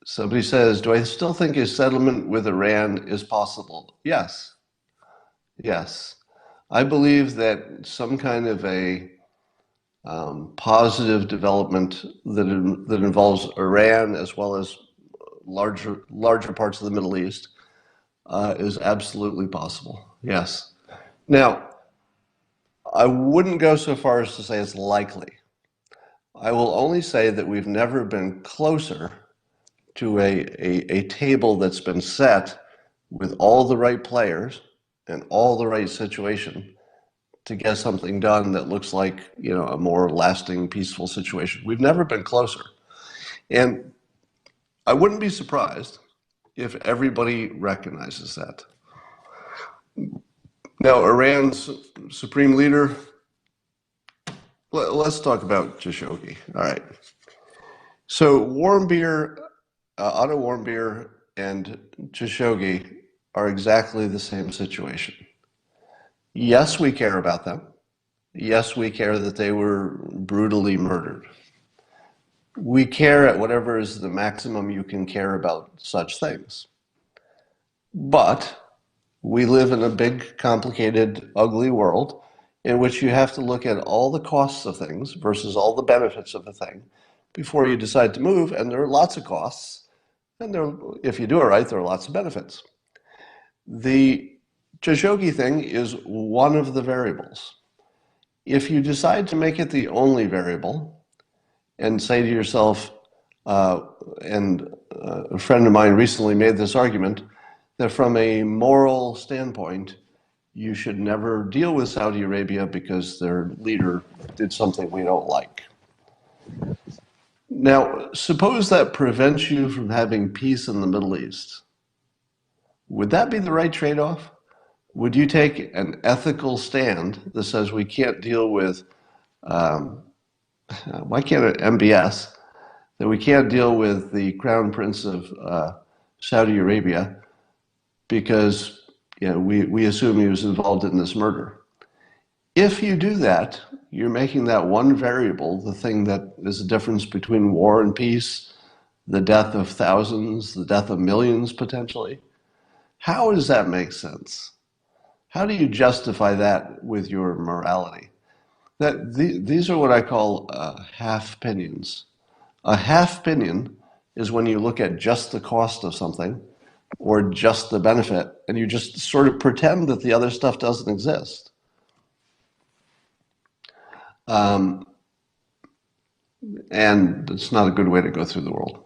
Somebody says, do I still think a settlement with Iran is possible? Yes. Yes. I believe that some kind of a positive development that involves Iran as well as larger parts of the Middle East is absolutely possible. Yes. Now, I wouldn't go so far as to say it's likely. I will only say that we've never been closer to a table that's been set with all the right players and all the right situation to get something done that looks like, a more lasting, peaceful situation. We've never been closer. And I wouldn't be surprised if everybody recognizes that. Now, Iran's supreme leader, let's talk about Khashoggi. All right. So Otto Warmbier and Khashoggi are exactly the same situation. Yes, we care about them. Yes, we care that they were brutally murdered. We care at whatever is the maximum you can care about such things. But we live in a big, complicated, ugly world in which you have to look at all the costs of things versus all the benefits of the thing before you decide to move. And there are lots of costs. And if you do it right, there are lots of benefits. The Khashoggi thing is one of the variables. If you decide to make it the only variable and say to yourself, a friend of mine recently made this argument, that from a moral standpoint, you should never deal with Saudi Arabia because their leader did something we don't like. Now, suppose that prevents you from having peace in the Middle East. Would that be the right trade-off? Would you take an ethical stand that says we can't deal with, why can't it MBS, that we can't deal with the Crown Prince of Saudi Arabia because we assume he was involved in this murder? If you do that, you're making that one variable the thing that is the difference between war and peace, the death of thousands, the death of millions potentially. How does that make sense? How do you justify that with your morality? These are what I call half-pinions. A half-pinion is when you look at just the cost of something or just the benefit, and you just sort of pretend that the other stuff doesn't exist. And it's not a good way to go through the world.